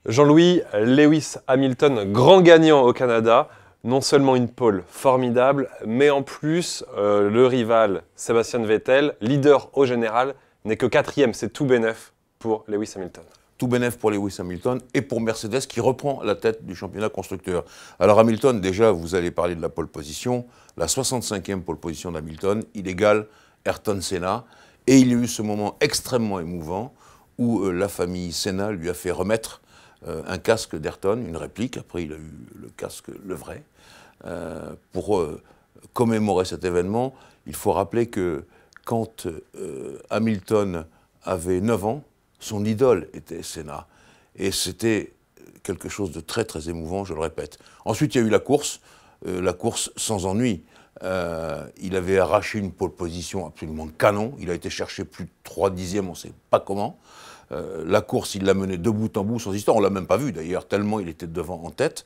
Jean-Louis, Lewis Hamilton, grand gagnant au Canada. Non seulement une pole formidable, mais en plus, le rival Sebastian Vettel, leader au général, n'est que quatrième. C'est tout bénef pour Lewis Hamilton. Tout bénef pour Lewis Hamilton et pour Mercedes qui reprend la tête du championnat constructeur. Alors Hamilton, déjà, vous allez parler de la pole position. La 65e pole position d'Hamilton, il égale Ayrton Senna. Et il y a eu ce moment extrêmement émouvant où la famille Senna lui a fait remettre un casque d'Ayrton, une réplique. Après, il a eu le casque, le vrai. Pour commémorer cet événement, il faut rappeler que quand Hamilton avait 9 ans, son idole était Senna. Et c'était quelque chose de très très émouvant, je le répète. Ensuite, il y a eu la course sans ennui. Il avait arraché une pole position absolument canon. Il a été chercher plus de 3 dixièmes, on ne sait pas comment. La course, il l'a menée de bout en bout sans histoire. On ne l'a même pas vu d'ailleurs, tellement il était devant en tête.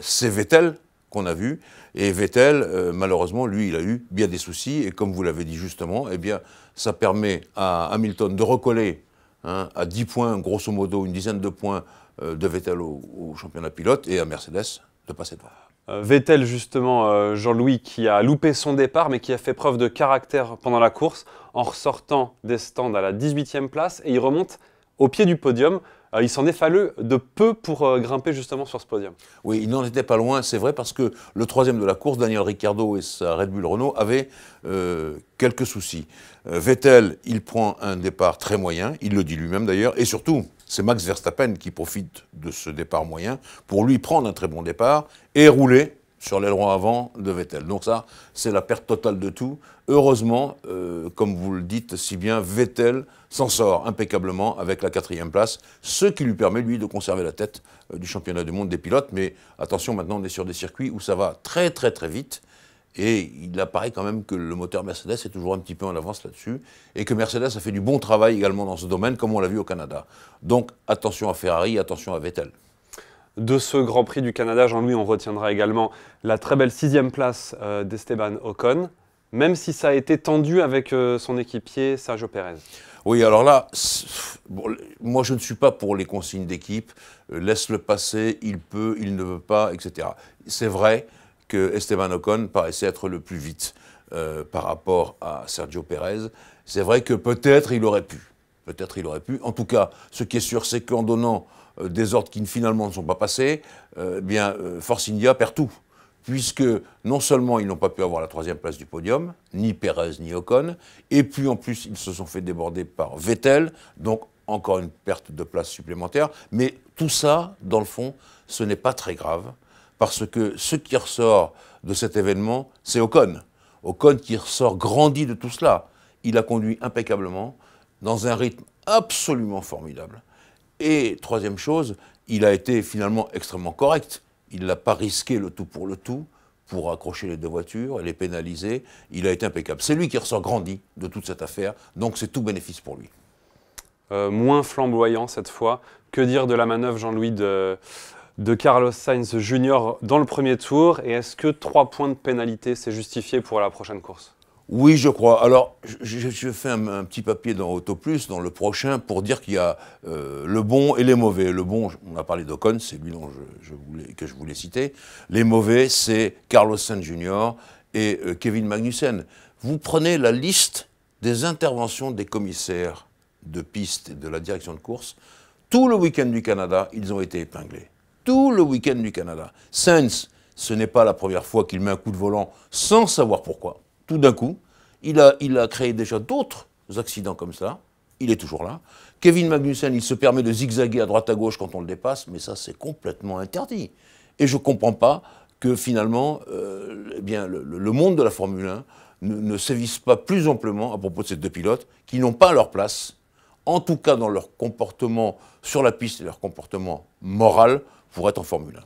C'est Vettel qu'on a vu. Et Vettel, malheureusement, lui, il a eu bien des soucis. Et comme vous l'avez dit justement, eh bien, ça permet à Hamilton de recoller à 10 points, grosso modo, une dizaine de points de Vettel au championnat pilote et à Mercedes de passer devant. Vettel, justement, Jean-Louis, qui a loupé son départ, mais qui a fait preuve de caractère pendant la course, en ressortant des stands à la 18e place, et il remonte au pied du podium. Il s'en est fallu de peu pour grimper justement sur ce podium. Oui, il n'en était pas loin, c'est vrai, parce que le troisième de la course, Daniel Ricciardo et sa Red Bull Renault, avaient quelques soucis. Vettel, il prend un départ très moyen, il le dit lui-même d'ailleurs, et surtout, c'est Max Verstappen qui profite de ce départ moyen pour lui prendre un très bon départ et rouler sur l'aileron avant de Vettel. Donc ça, c'est la perte totale de tout. Heureusement, comme vous le dites si bien, Vettel s'en sort impeccablement avec la 4e place, ce qui lui permet, lui, de conserver la tête du championnat du monde des pilotes. Mais attention, maintenant, on est sur des circuits où ça va très, très, très vite. Et il apparaît quand même que le moteur Mercedes est toujours un petit peu en avance là-dessus et que Mercedes a fait du bon travail également dans ce domaine, comme on l'a vu au Canada. Donc attention à Ferrari, attention à Vettel. De ce Grand Prix du Canada, Jean-Louis, on retiendra également la très belle 6e place d'Esteban Ocon, même si ça a été tendu avec son équipier Sergio Pérez. Oui, alors là, bon, moi je ne suis pas pour les consignes d'équipe, laisse-le passer, il peut, il ne veut pas, etc. C'est vrai que Esteban Ocon paraissait être le plus vite par rapport à Sergio Pérez. C'est vrai que peut-être il aurait pu. Peut-être il aurait pu. En tout cas, ce qui est sûr, c'est qu'en donnant des ordres qui finalement ne sont pas passés, Force India perd tout. Puisque non seulement ils n'ont pas pu avoir la 3e place du podium, ni Pérez ni Ocon, et puis en plus ils se sont fait déborder par Vettel, donc encore une perte de place supplémentaire. Mais tout ça, dans le fond, ce n'est pas très grave, parce que ce qui ressort de cet événement, c'est Ocon. Ocon qui ressort grandi de tout cela. Il a conduit impeccablement, dans un rythme absolument formidable. Et troisième chose, il a été finalement extrêmement correct. Il n'a pas risqué le tout pour accrocher les 2 voitures et les pénaliser. Il a été impeccable. C'est lui qui ressort grandi de toute cette affaire, donc c'est tout bénéfice pour lui. Moins flamboyant cette fois. Que dire de la manœuvre, Jean-Louis, de Carlos Sainz Jr. dans le premier tour? Et est-ce que 3 points de pénalité, c'est justifié pour la prochaine course? Oui, je crois. Alors, je fais un petit papier dans Auto Plus, dans le prochain, pour dire qu'il y a le bon et les mauvais. Le bon, on a parlé d'Ocon, c'est lui dont que je voulais citer. Les mauvais, c'est Carlos Sainz Jr. et Kevin Magnussen. Vous prenez la liste des interventions des commissaires de piste et de la direction de course. Tout le week-end du Canada, ils ont été épinglés. Tout le week-end du Canada. Sainz, ce n'est pas la première fois qu'il met un coup de volant sans savoir pourquoi. Tout d'un coup, il a créé déjà d'autres accidents comme ça. Il est toujours là. Kevin Magnussen, il se permet de zigzaguer à droite à gauche quand on le dépasse, mais ça, c'est complètement interdit. Et je ne comprends pas que finalement, le monde de la Formule 1 ne sévisse pas plus amplement à propos de ces 2 pilotes qui n'ont pas leur place, en tout cas dans leur comportement sur la piste et leur comportement moral, pour être en Formule 1.